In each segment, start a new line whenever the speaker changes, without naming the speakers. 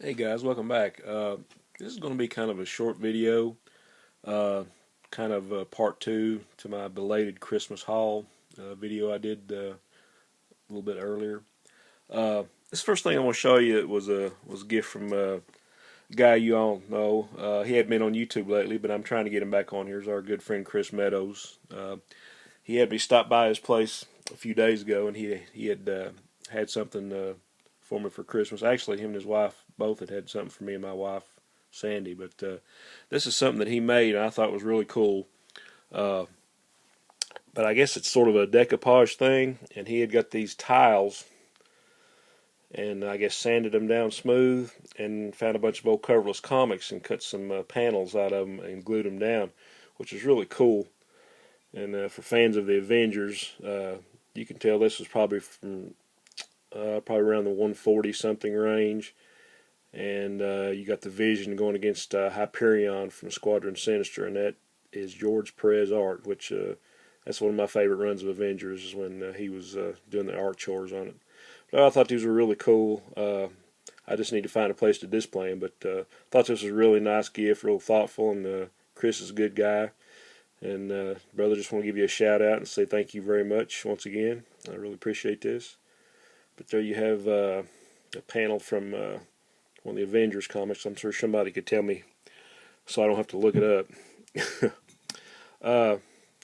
Hey guys, welcome back. This is going to be kind of a short video, uh, kind of part two to my belated Christmas haul video I did a little bit earlier. This first thing I want to show you was a gift from a guy you all know. He hadn't been on YouTube lately, but I'm trying to get him back on here. Is our good friend Chris Meadows. He had me stop by his place a few days ago, and he had had something for me for Christmas. Actually, him and his wife both had something for me and my wife Sandy. But this is something that he made, and I thought was really cool. Uh, but I guess it's sort of a decoupage thing, and he had got these tiles, and I guess sanded them down smooth, and found a bunch of old coverless comics and cut some panels out of them and glued them down, which is really cool. And for fans of the Avengers, you can tell this was probably from probably around the 140 something range. And you got the Vision going against Hyperion from Squadron Sinister, and that is George Perez art, which that's one of my favorite runs of Avengers, is when he was doing the art chores on it. But I thought these were really cool. I just need to find a place to display them, but thought this was a really nice gift, real thoughtful, and Chris is a good guy. And brother, just want to give you a shout out and say thank you very much once again. I really appreciate this. But there you have a panel from one of the Avengers comics. I'm sure somebody could tell me so I don't have to look it up.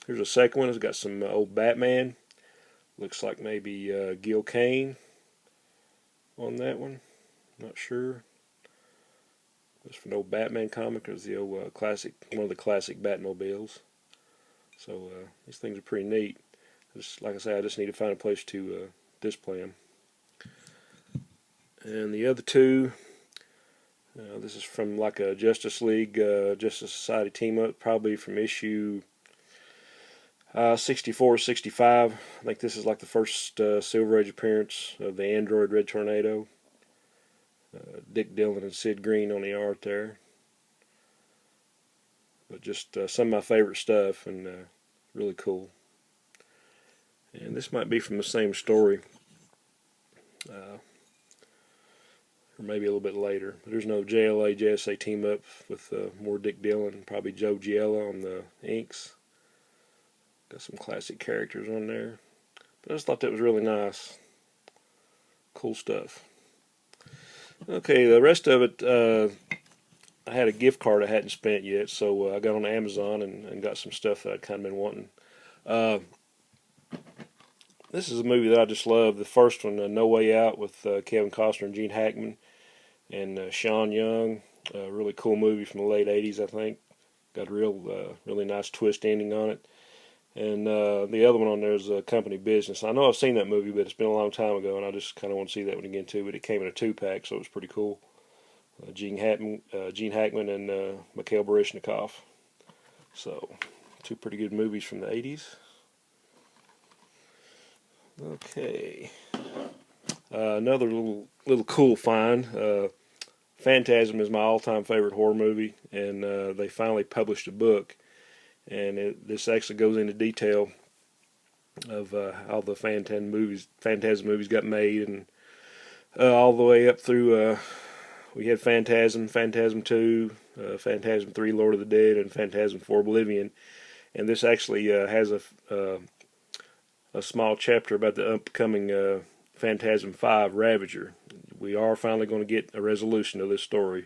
Here's a second one. It's got some old Batman. Looks like maybe Gil Kane on that one. Not sure. It's from an old Batman comic. It was the old classic, one of the classic Batmobiles. So these things are pretty neat. Just like I say, I just need to find a place to display them. And the other two, this is from like a Justice League, Justice Society team up, probably from issue 64, 65. I think this is like the first Silver Age appearance of the android Red Tornado. Dick Dillon and Sid Green on the art there. But just some of my favorite stuff, and really cool. And this might be from the same story, or maybe a little bit later. But there's no JLA, JSA team up with more Dick Dillon, probably Joe Giella on the inks. Got some classic characters on there. But I just thought that was really nice. Cool stuff. Okay, the rest of it, I had a gift card I hadn't spent yet, so I got on Amazon and got some stuff that I'd kind of been wanting. Uh, this is a movie that I just love. The first one, No Way Out, with Kevin Costner and Gene Hackman and Sean Young. A really cool movie from the late 80s, I think. Got a really nice twist ending on it. And the other one on there is Company Business. I know I've seen that movie, but it's been a long time ago, and I just kind of want to see that one again too. But it came in a 2-pack, so it was pretty cool. Gene Hackman and Mikhail Baryshnikov. So, two pretty good movies from the 80s. Okay. Another little cool find. Phantasm is my all-time favorite horror movie, and they finally published a book, and this actually goes into detail of how the Phantasm movies got made, and all the way up through. We had Phantasm, Phantasm 2, Phantasm 3, Lord of the Dead, and Phantasm 4, Oblivion. And this actually has a small chapter about the upcoming Phantasm 5, Ravager. We are finally going to get a resolution to this story.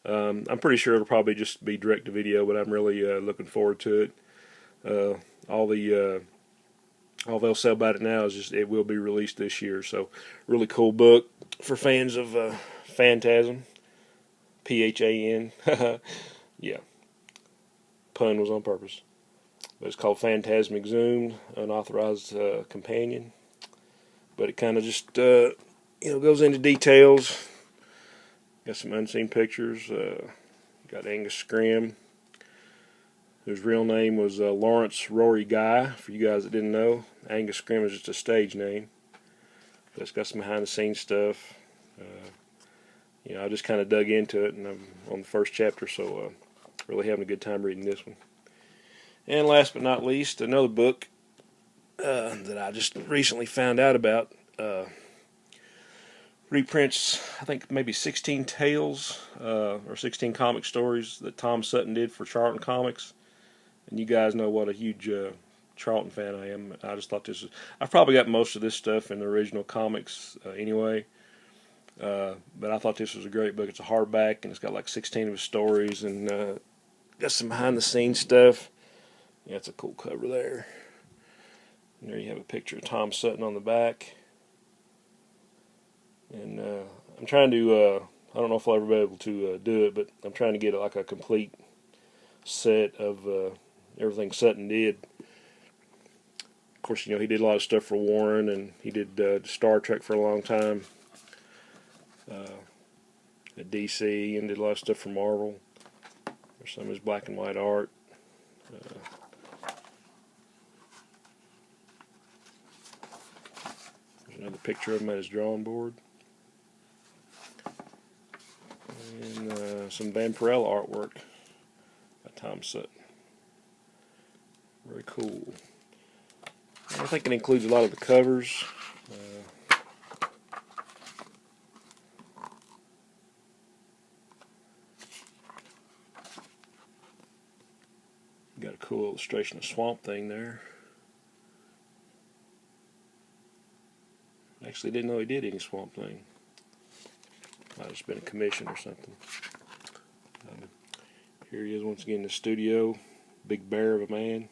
I'm pretty sure it'll probably just be direct to video, but I'm really looking forward to it. All they'll say about it now is just it will be released this year. So, really cool book for fans of Phantasm. Phan. Yeah, pun was on purpose. But it's called Phantasm Exhumed, Unauthorized Companion. But it kind of just goes into details. Got some unseen pictures. Got Angus Scrimm, whose real name was Lawrence Rory Guy. For you guys that didn't know, Angus Scrimm is just a stage name. But it's got some behind the scenes stuff. I just kind of dug into it, and I'm on the first chapter, so really having a good time reading this one. And last but not least, another book that I just recently found out about. reprints, I think maybe 16 tales or 16 comic stories that Tom Sutton did for Charlton Comics. And you guys know what a huge Charlton fan I am. I just thought this was. I've probably got most of this stuff in the original comics anyway. But I thought this was a great book. It's a hardback, and it's got like 16 of his stories, and got some behind-the-scenes stuff. Yeah, it's a cool cover there. And there you have a picture of Tom Sutton on the back. And I'm trying to, I don't know if I'll ever be able to do it, but I'm trying to get like a complete set of everything Sutton did. Of course, you know, he did a lot of stuff for Warren, and he did Star Trek for a long time at DC, and did a lot of stuff for Marvel. There's some of his black and white art. There's another picture of him at his drawing board. And some Vampirella artwork by Tom Sutton. Very cool. I think it includes a lot of the covers. Got a cool illustration of Swamp Thing there. Actually didn't know he did any Swamp Thing. Might have just been a commission or something. Here he is once again in the studio. Big bear of a man.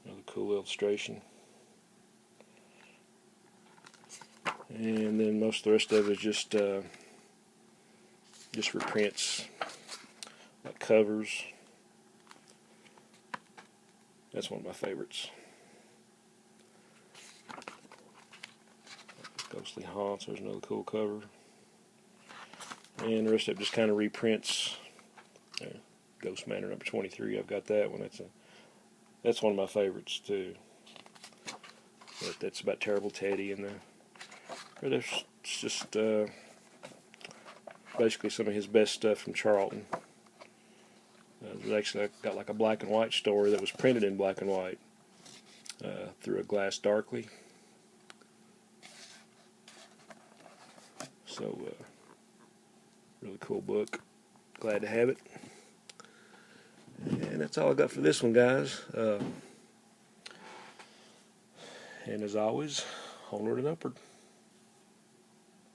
Another cool illustration. And then most of the rest of it is just reprints, like covers. That's one of my favorites. Ghostly Haunts, there's another cool cover. And the rest of it just kind of reprints. Ghost Manor number 23, I've got that one. That's one of my favorites too. That's about Terrible Teddy, and it's just basically some of his best stuff from Charlton. There's actually got like a black and white story that was printed in black and white through a glass darkly. So, really cool book. Glad to have it. And that's all I got for this one, guys. And as always, onward and upward.